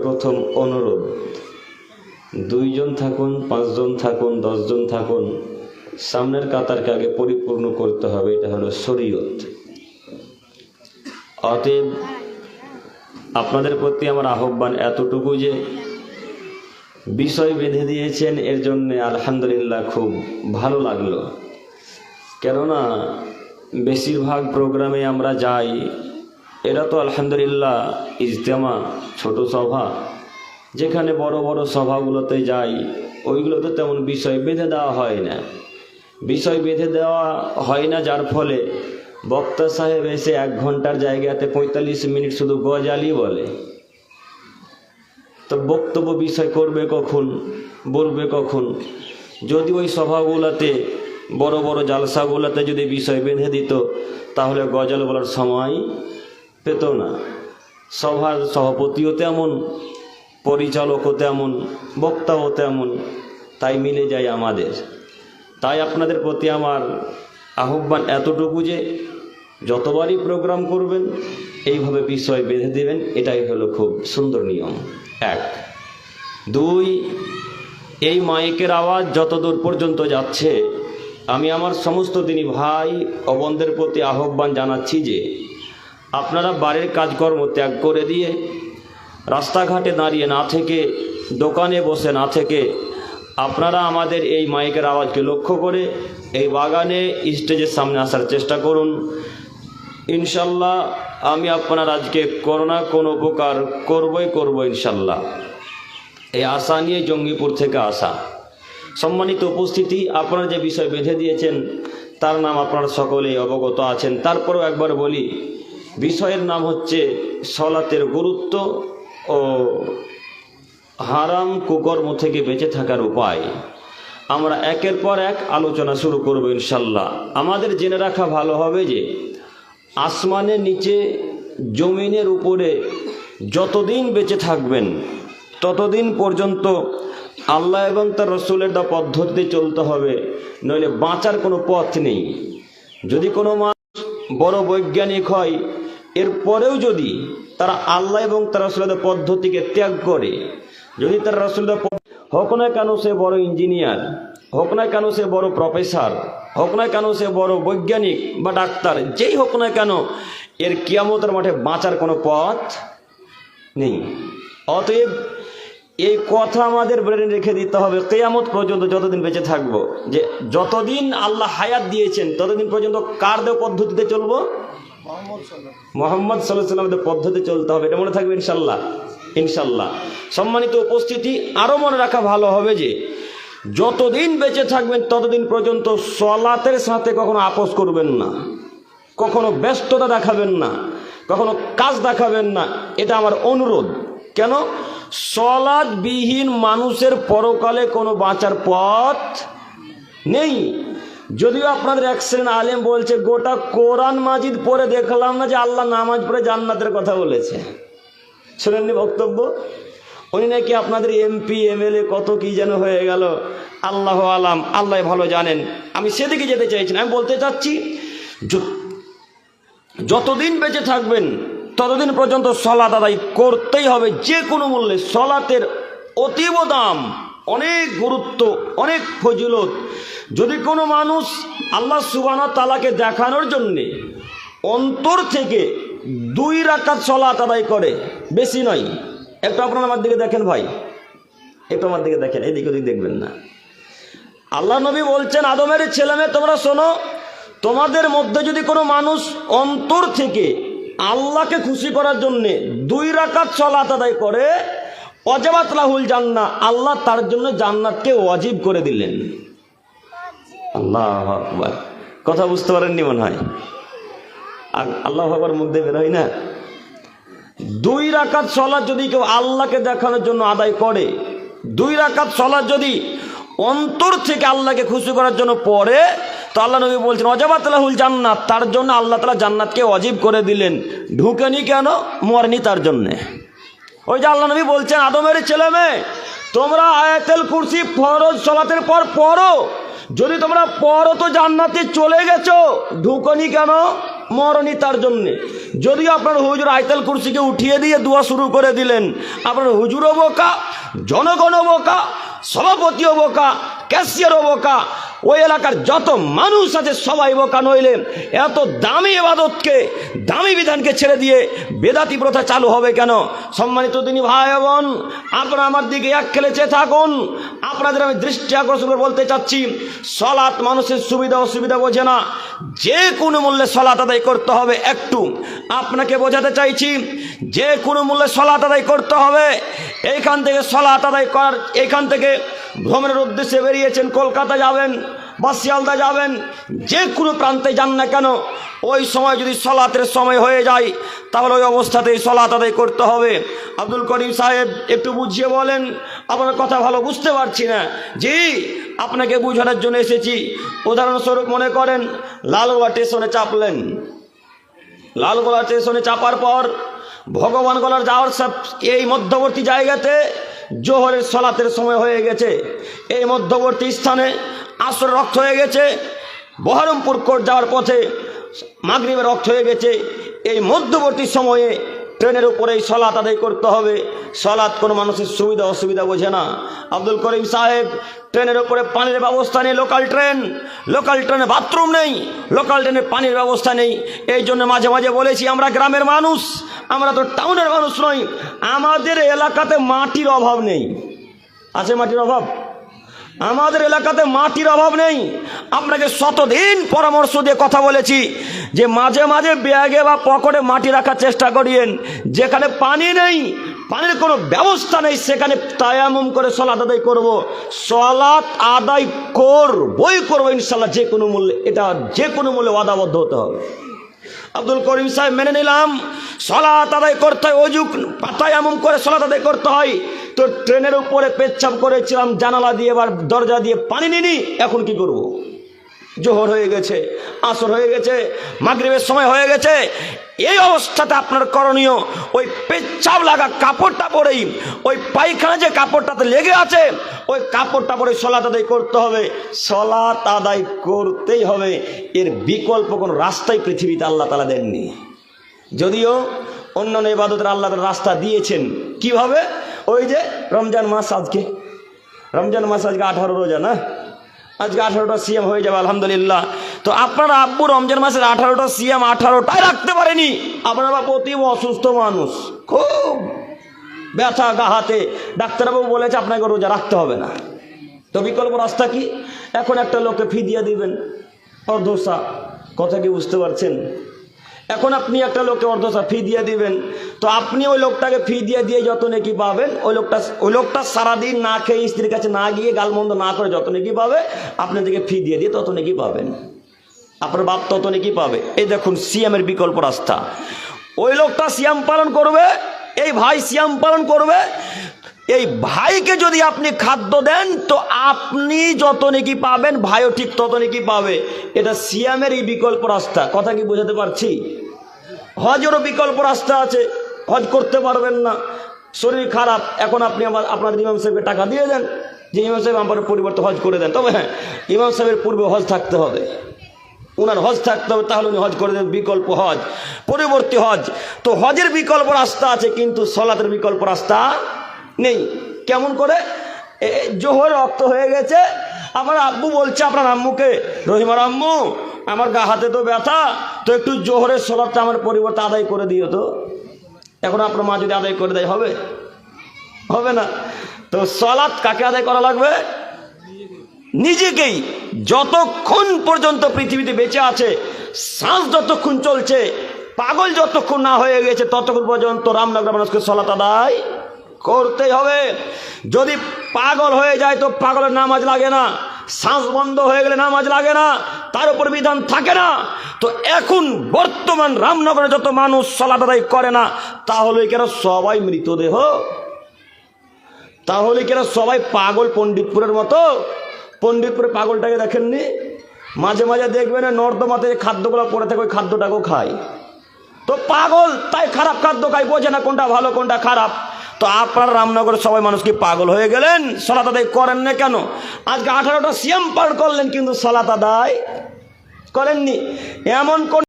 সর্বপ্রথম অনুরোধ, 2 জন থাকুন, 5 জন থাকুন, 10 জন থাকুন, সামনের কাতারকে আগে পরিপূর্ণ করতে হবে। এটা হলো শরীয়ত। অতএব আপনাদের প্রতি আমার আহ্বান এতটুকু যে বিষয় বেঁধে দিয়েছেন, এর জন্য আলহামদুলিল্লাহ খুব ভালো লাগলো। কেননা বেশিরভাগ প্রোগ্রামে আমরা যাই, এটা তো আলহামদুলিল্লাহ ইজতেমা, ছোট সভা, যেখানে বড় বড় সভাগুলোতে যাই ওইগুলোতে তেমন বিষয় বেঁধে দেওয়া হয় না। বিষয় বেঁধে দেওয়া হয় না, যার ফলে বক্তা সাহেব এসে 1 ঘন্টার জায়গাতে 45 মিনিট শুধু গজালি বলে। তো বক্তব্য বিষয় করবে কখন, বলবে কখন? যদি ওই সভাগুলোতে, বড় বড় জালসাগুলোতে যদি বিষয় বেঁধে দিত, তাহলে গজল বলার সময় পেত না। সভার সভাপতিও তেমন, পরিচালকও তেমন, বক্তাও তেমন, তাই মিলে যায় আমাদের। তাই আপনাদের প্রতি আমার আহ্বান এতটুকু যে যতবারই প্রোগ্রাম করবেন এইভাবে বিষয় বেঁধে দেবেন, এটাই হলো খুব সুন্দর নিয়ম। 1, 2, এই মাইকের আওয়াজ যতদূর পর্যন্ত যাচ্ছে, আমি আমার সমস্ত দিনী ভাই ও বোনদের প্রতি আহ্বান জানাচ্ছি যে আপনারা বাড়ির কাজকর্ম ত্যাগ করে দিয়ে, রাস্তাঘাটে দাঁড়িয়ে না থেকে, দোকানে বসে না থেকে, আপনারা আমাদের এই মাইকের আওয়াজকে লক্ষ্য করে এই বাগানে স্টেজের সামনে আসার চেষ্টা করুন। ইনশাল্লাহ আমি আপনার আজকে করোনা কোনো উপকার করবই ইনশাল্লাহ। এই আশা নিয়ে জঙ্গিপুর থেকে আসা। সম্মানিত উপস্থিতি, আপনারা যে বিষয় বেঁধে দিয়েছেন তার নাম আপনারা সকলেই অবগত আছেন। তারপরেও একবার বলি, বিষয়ের নাম হচ্ছে সলাতের গুরুত্ব ও হারাম কুকর্ম থেকে বেঁচে থাকার উপায়। আমরা একের পর এক আলোচনা শুরু করব ইনশাল্লাহ। আমাদের জেনে রাখা ভালো হবে যে আসমানের নিচে, জমিনের উপরে যতদিন বেঁচে থাকবেন ততদিন পর্যন্ত আল্লাহ এবং তার রসুলের দা পদ্ধতিতে চলতে হবে, নইলে বাঁচার কোনো পথ নেই। যদি কোনো মানুষ বড় বৈজ্ঞানিক হয়, এরপরেও যদি তারা আল্লাহ এবং তার রসুলের পদ্ধতিকে ত্যাগ করে, যদি তার রসুলের হোক না কেন সে বড় ইঞ্জিনিয়ার, হোক না কেন সে বড় প্রফেসর, হোক না কেন সে বড় বৈজ্ঞানিক বা ডাক্তার, যেই হোক না কেন, এর কিয়ামতের মাঠে বাঁচার কোনো পথ নেই। অতএব এই কথা আমাদের ব্রেনে রেখে দিতে হবে কিয়ামত পর্যন্ত, যতদিন বেঁচে থাকবো, যে যতদিন আল্লাহ হায়াত দিয়েছেন ততদিন পর্যন্ত কার দেওয়া পদ্ধতিতে চলবো? মুহাম্মদ সাল্লাল্লাহু আলাইহি ওয়াসাল্লামের পদ্ধতিতে চলতে হবে। এটা মনে থাকবে ইনশাল্লাহ। ইনশাল্লাহ। সম্মানিত উপস্থিতি, আরও মনে রাখা ভালো হবে যে যতদিন বেঁচে থাকবেন ততদিন পর্যন্ত সলাতের সাথে কখনো আপোষ করবেন না, কখনো ব্যস্ততা দেখাবেন না, কখনো কাজ দেখাবেন না। এটা আমার অনুরোধ। কেন? সলাৎবিহীন মানুষের পরকালে কোনো বাঁচার পথ নেই। যদিও আপনাদের এক শ্রেণী আলেম বলছে, গোটা কোরআন মাজিদ পড়ে দেখলাম না যে আল্লাহ নামাজ পড়ে জান্নাতের কথা বলেছে। শুনেননি বক্তব্য? উনি নাকি আপনাদের এমপি এমএলএ কত কি যেন হয়ে গেল, আল্লাহ আলাম, আল্লাহ ভালো জানেন। আমি সেদিকে যেতে চাইছি না। আমি বলতে চাচ্ছি, যতদিন বেঁচে থাকবেন ততদিন পর্যন্ত সলাত আদায় করতেই হবে, যে কোনো মূল্যে। সলাতের অতীব দাম, অনেক গুরুত্ব, অনেক ফজিলত। যদি কোনো মানুষ আল্লাহ সুবহানাহু ওয়া তাআলাকে দেখানোর জন্যে অন্তর থেকে 2 রাকাত সলাত আদায় করে, বেশি নয়। একটু আপনারা আমার দিকে দেখেন ভাই, একটু আমার দিকে দেখেন, এদিক ওদিক দেখবেন না। আল্লাহ নবী বলছেন, আদমের ছেলেমেয়ে তোমরা শোনো, তোমাদের মধ্যে যদি কোনো মানুষ অন্তর থেকে আল্লাহকে খুশি করার জন্যে 2 রাকাত সলাত আদায় করে, ওয়াজাবাত লাহুল জান্নাহ, আল্লাহ তার জন্য জান্নাতকে ওয়াজিব করে দিলেন। আল্লাহু আকবার। কথা বুঝতে পারেননি মনে হয়? আল্লাহু আকবার মুখ দিয়ে বের হয় না। 2 রাকাত সলাত যদি কেউ আল্লাহকে দেখানোর জন্য আদায় করে, 2 রাকাত সলাত যদি অন্তর থেকে আল্লাহকে খুশি করার জন্য পড়ে, তো আল্লাহ নবী বলছেন ওয়াজাবাত লাহুল জান্নাত, তার জন্য আল্লাহ তাআলা জান্নাতকে ওয়াজিব করে দিলেন। ঢুকেনি কেন? মরেনি তার জন্যে। ওই যে আল্লাহ নবী বলছেন, আদমের ছেলে মেয়ে তোমরা আয়াতুল কুরসি ফরজ সলাতের পর পড়ো, যদি তোমরা পড়ো তো জান্নাতে চলে গেছো। ঢুকনি কেন? মরণই তার জন্যে। যদিও আপনার হুজুর আয়াতুল কুরসিকে উঠিয়ে দিয়ে দোয়া শুরু করে দিলেন, আপনার হুজুরও বোকা, জনগণও বোকা, সভাপতিও বোকা, ক্যাশিয়ারও বোকা, ওই এলাকার যত মানুষ আছে সবাই বোকা। নইলে এত দামি ইবাদতকে, দামি বিধানকে ছেড়ে দিয়ে বেদাতি প্রথা চালু হবে কেন? সম্মানিত দিনী ভাই বোন, আপনারা আমার দিকে এক খেলে চেয়ে থাকুন। আপনাদের আমি দৃষ্টি আকর্ষণ করে বলতে চাচ্ছি, সলাৎ মানুষের সুবিধা অসুবিধা বোঝে না, যে কোনো মূল্যে সলাৎ আদায় করতে হবে। একটু আপনাকে বোঝাতে চাইছি, যে কোনো মূল্যে সলাৎ আদায় করতে হবে। এইখান থেকে সলাৎ আদায় করার, এইখান থেকে ভ্রমণের উদ্দেশ্যে বেরিয়েছেন, কলকাতা যাবেন বা শিয়ালদা যাবেন, যে কোনো প্রান্তে যান না কেন, ওই সময় যদি সলাতের সময় হয়ে যায় তাহলে ওই অবস্থাতেই সলাত আদায় করতে হবে। আব্দুল করিম সাহেব একটু বুঝিয়ে বলেন, আপনার কথা ভালো বুঝতে পারছি না। জি, আপনাকে বোঝানোর জন্য এসেছি। উদাহরণস্বরূপ মনে করেন লালগোলা স্টেশনে চাপলেন, লালগোলা স্টেশনে চাপার পর ভগবানগোলার যাওয়ার সব এই মধ্যবর্তী জায়গাতে জোহরের সলাতের সময় হয়ে গেছে। এই মধ্যবর্তী স্থানে আসর রক্ত হয়ে গেছে। বহরমপুর কোর্ট যাওয়ার পথে মাগরিবের রক্ত হয়ে গেছে। এই মধ্যবর্তী সময়ে ট্রেনের উপরেই সলাত আদায় করতে হবে। সলাত কোনো মানুষের সুবিধা অসুবিধা বোঝে না। আব্দুল করিম সাহেব ট্রেনের উপরে পানির ব্যবস্থা নেই, লোকাল ট্রেনে বাথরুম নেই, লোকাল ট্রেনে পানির ব্যবস্থা নেই। এই জন্য মাঝে মাঝে বলেছি, আমরা গ্রামের মানুষ, আমরা তো টাউনের মানুষ নই। আমাদের এলাকাতে মাটির অভাব নেই। আছে মাটির অভাব? আমাদের এলাকাতে মাটির অভাব নেই। আপনাকে শতদিন পরামর্শ দিয়ে কথা বলেছি যে মাঝে মাঝে ব্যাগে বা পকেটে মাটি রাখার চেষ্টা করিয়েন। যেখানে পানি নেই, পানির কোনো ব্যবস্থা নেই, সেখানে তায়াম্মুম করে সলাত আদায় করব। সলাত আদায় করবো ইনশাল্লাহ, যে কোনো মূল্যে। এটা যে কোনো মূল্যে ওয়াদাবদ্ধ হতে হবে। আব্দুল করিম সাহেব মেনে নিলাম, সলাত আদায় করতে হয়, অজু তায়াম্মুম করে সলাত আদায় করতে হয়। তো ট্রেনের উপরে পেচ্ছাপ করেছিলাম, জানালা দিয়ে বা দরজা দিয়ে পানি নিনি, এখন কি করব? জোহর হয়ে গেছে, আসর হয়ে গেছে, মাগরিবের সময় হয়ে গেছে। এই অবস্থাতে আপনার করণীয়, ওই পেচ্ছাপ লাগা কাপড়টা পরেই, ওই পায়খানা যে কাপড়টাতে লেগে আছে, ওই কাপড়টা পরে সলাত আদায় করতে হবে। সলাত আদায় করতেই হবে, এর বিকল্প কোনো রাস্তাই পৃথিবীতে আল্লাহ তাআলা দেননি। যদিও অন্যান্য ইবাদতের আল্লাহ তাআলা রাস্তা দিয়েছেন। কিভাবে? ওই যে রমজান মাস, আজকে রমজান মাস, আজকে 18 রোজা না, আজকে 18টা সিয়াম হয়ে যাবে আলহামদুলিল্লাহ। তো আপনার আব্বু রমজান মাসের 18টা সিয়াম 18টাই রাখতে পারেনি। আপনার বাবা অতি অসুস্থ মানুষ, খুব ব্যথা গা হাতে, ডাক্তারবাবু বলেছে আপনাকে রোজা রাখতে হবে না। তো বিকল্প রাস্তা কি? এখন একটা লোককে ফিদিয়া দিবেন অর্ধসা। কথা কি বুঝতে পারছেন? এখন আপনি একটা লোককে অর্ধসা ফিদিয়া দিবেন, তো আপনি ওই লোকটাকে ফিদিয়া দিয়ে যত নেকি পাবেন, ওই লোকটা সারাদিন না খেয়ে স্ত্রীর কাছে না গিয়ে গালমন্দ না করে যত নেকি পাবে, আপনি থেকে ফিদিয়া দিয়ে তত নেকি পাবেন, আপনার বাপ তত নেকি পাবে। এই দেখুন সিয়ামের বিকল্প রাস্তা। ওই লোকটা সিয়াম পালন করবে, এই ভাই সিয়াম পালন করবে, এই ভাইকে যদি আপনি খাদ্য দেন তো আপনি যত নেকি পাবেন, ভাইও ঠিক তত নেকি পাবে। এটা সিয়ামের এই বিকল্প রাস্তা। কথা কি বোঝাতে পারছি? হজেরও বিকল্প রাস্তা আছে। হজ করতে পারবেন না, শরীর খারাপ, এখন আপনি আপনাদের ইমাম সাহেবকে টাকা দিয়ে দেন যে ইমাম সাহেব আমার পরিবর্তে হজ করে দেন। তবে হ্যাঁ, ইমাম সাহেবের পূর্বে হজ থাকতে হবে, ওনার হজ থাকতে হবে, তাহলে উনি হজ করে দেন। বিকল্প হজ, পরবর্তী হজ। তো হজের বিকল্প রাস্তা আছে, কিন্তু সলাতের বিকল্প রাস্তা নেই। কেমন করে? জোহর রক্ত হয়ে গেছে, আমার আব্বু বলছে আপনার আম্মুকে, রহিমার আম্মু আমার গা হাতে তো ব্যথা, তো একটু জোহরের সলাতটা আমার পরিবর্তে আদায় করে দিও তো। এখন আপনার মা যদি আদায় করে দেয় হবে? হবে না। তো সলাত কাকে আদায় করা লাগবে? নিজেকেই। যতক্ষণ পর্যন্ত পৃথিবীতে বেঁচে আছে, শ্বাস যতক্ষণ চলছে, পাগল যতক্ষণ না হয়ে গেছে, ততক্ষণ পর্যন্ত রামনগর মানুষকে সলাত আদায় করতেই হবে। যদি পাগল হয়ে যায় তো পাগলের নামাজ লাগে না, শ্বাস বন্ধ হয়ে গেলে নামাজ লাগে না, তার উপর বিধান থাকে না। তো এখন বর্তমান রামনগরে যত মানুষ সলাত আদায় করে না, তাহলে কেন সবাই মৃতদেহ? তাহলে কেন সবাই পাগল? পণ্ডিতপুরের মতো। পণ্ডিতপুরে পাগলটাকে দেখেননি? মাঝে মাঝে দেখবেন নর্দমাতে যে খাদ্যগুলো পড়ে থাকে, ওই খাদ্যটাকেও খায়। তো পাগল, তাই খারাপ খাদ্য খায়, বোঝে না কোনটা ভালো কোনটা খারাপ। তো আপনার রামনগরের সবাই মানুষ কি পাগল হয়ে গেলেন? সলাত আদায় করেন না কেন? আজকে 18টা সিয়াম পার করলেন, কিন্তু সলাত আদায় করেননি। এমন কোন